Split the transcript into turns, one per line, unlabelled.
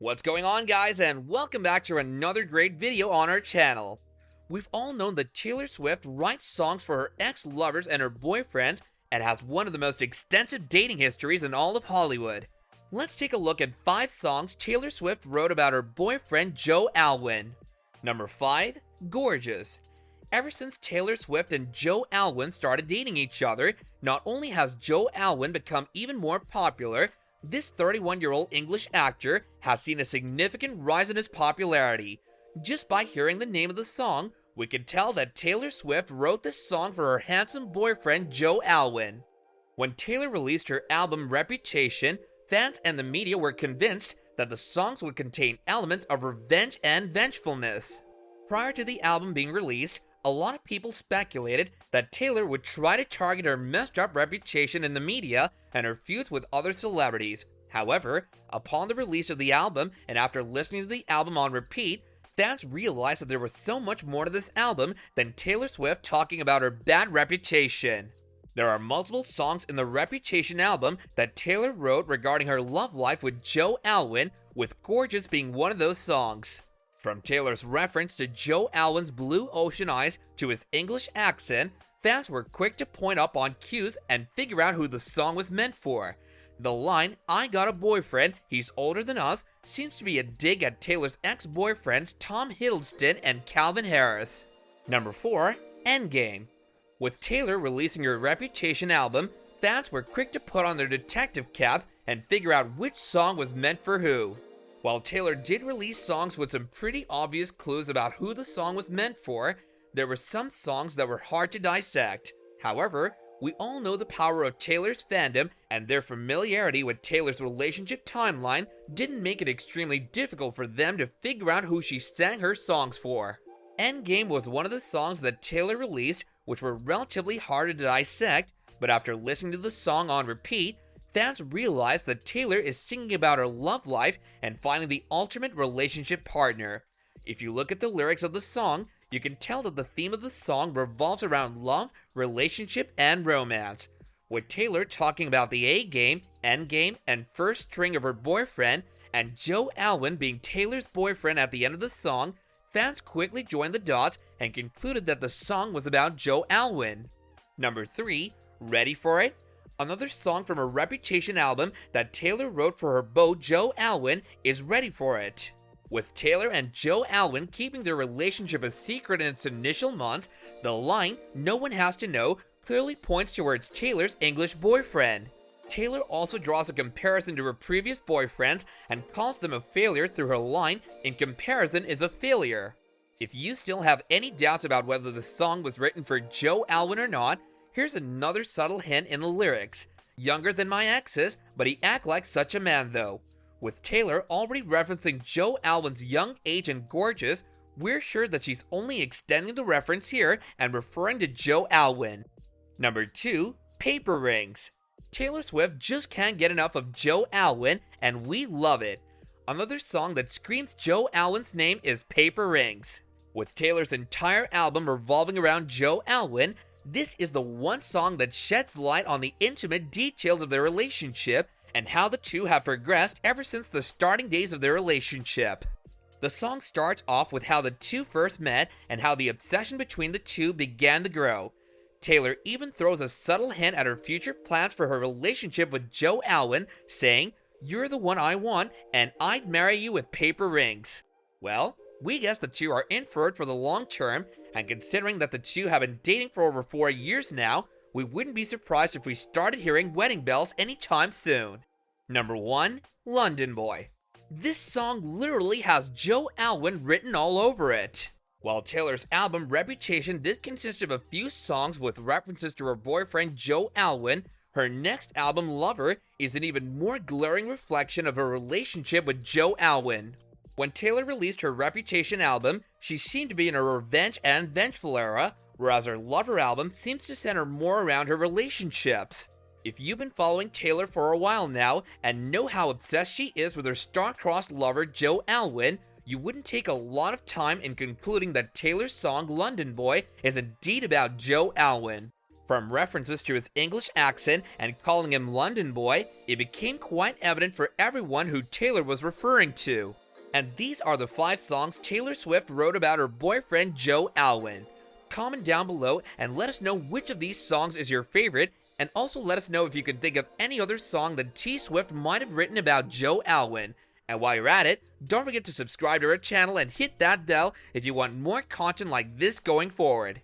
What's going on, guys, and welcome back to another great video on our channel. We've all known that Taylor Swift writes songs for her ex-lovers and her boyfriends and has one of the most extensive dating histories in all of Hollywood. Let's take a look at 5 songs Taylor Swift wrote about her boyfriend Joe Alwyn. Number 5. Gorgeous. Ever since Taylor Swift and Joe Alwyn started dating each other, not only has Joe Alwyn become even more popular, this 31-year-old English actor has seen a significant rise in his popularity. Just by hearing the name of the song, we can tell that Taylor Swift wrote this song for her handsome boyfriend Joe Alwyn. When Taylor released her album Reputation, fans and the media were convinced that the songs would contain elements of revenge and vengefulness. Prior to the album being released, a lot of people speculated that Taylor would try to target her messed up reputation in the media and her feuds with other celebrities. However, upon the release of the album and after listening to the album on repeat, fans realized that there was so much more to this album than Taylor Swift talking about her bad reputation. There are multiple songs in the Reputation album that Taylor wrote regarding her love life with Joe Alwyn, with Gorgeous being one of those songs. From Taylor's reference to Joe Alwyn's blue ocean eyes to his English accent, fans were quick to point up on cues and figure out who the song was meant for. The line, "I got a boyfriend, he's older than us," seems to be a dig at Taylor's ex-boyfriends Tom Hiddleston and Calvin Harris. Number 4. Endgame. With Taylor releasing her Reputation album, fans were quick to put on their detective caps and figure out which song was meant for who. While Taylor did release songs with some pretty obvious clues about who the song was meant for, there were some songs that were hard to dissect. However, we all know the power of Taylor's fandom, and their familiarity with Taylor's relationship timeline didn't make it extremely difficult for them to figure out who she sang her songs for. Endgame was one of the songs that Taylor released which were relatively hard to dissect, but after listening to the song on repeat, fans realized that Taylor is singing about her love life and finding the ultimate relationship partner. If you look at the lyrics of the song, you can tell that the theme of the song revolves around love, relationship, and romance. With Taylor talking about the A-game, endgame, and first string of her boyfriend, and Joe Alwyn being Taylor's boyfriend at the end of the song, fans quickly joined the dots and concluded that the song was about Joe Alwyn. Number 3. Ready for It? Another song from her Reputation album that Taylor wrote for her beau Joe Alwyn is Ready for It. With Taylor and Joe Alwyn keeping their relationship a secret in its initial months, the line, "No one has to know," clearly points towards Taylor's English boyfriend. Taylor also draws a comparison to her previous boyfriends and calls them a failure through her line, "In comparison is a failure." If you still have any doubts about whether the song was written for Joe Alwyn or not, here's another subtle hint in the lyrics. "Younger than my exes, but he act like such a man though." With Taylor already referencing Joe Alwyn's young age and Gorgeous, we're sure that she's only extending the reference here and referring to Joe Alwyn. Number 2. Paper Rings. Taylor Swift just can't get enough of Joe Alwyn, and we love it. Another song that screams Joe Alwyn's name is Paper Rings. With Taylor's entire album revolving around Joe Alwyn, this is the one song that sheds light on the intimate details of their relationship and how the two have progressed ever since the starting days of their relationship. The song starts off with how the two first met and how the obsession between the two began to grow. Taylor even throws a subtle hint at her future plans for her relationship with Joe Alwyn, saying, "You're the one I want, and I'd marry you with paper rings." Well, we guess the two are in for it for the long term, and considering that the two have been dating for over 4 years now, we wouldn't be surprised if we started hearing wedding bells anytime soon. Number 1. London Boy. This song literally has Joe Alwyn written all over it. While Taylor's album Reputation did consist of a few songs with references to her boyfriend Joe Alwyn, her next album Lover is an even more glaring reflection of her relationship with Joe Alwyn. When Taylor released her Reputation album, she seemed to be in a revenge and vengeful era, whereas her Lover album seems to center more around her relationships. If you've been following Taylor for a while now and know how obsessed she is with her star-crossed lover Joe Alwyn, you wouldn't take a lot of time in concluding that Taylor's song London Boy is indeed about Joe Alwyn. From references to his English accent and calling him London Boy, it became quite evident for everyone who Taylor was referring to. And these are the 5 songs Taylor Swift wrote about her boyfriend Joe Alwyn. Comment down below and let us know which of these songs is your favorite, and also let us know if you can think of any other song that T Swift might have written about Joe Alwyn. And while you're at it, don't forget to subscribe to our channel and hit that bell if you want more content like this going forward.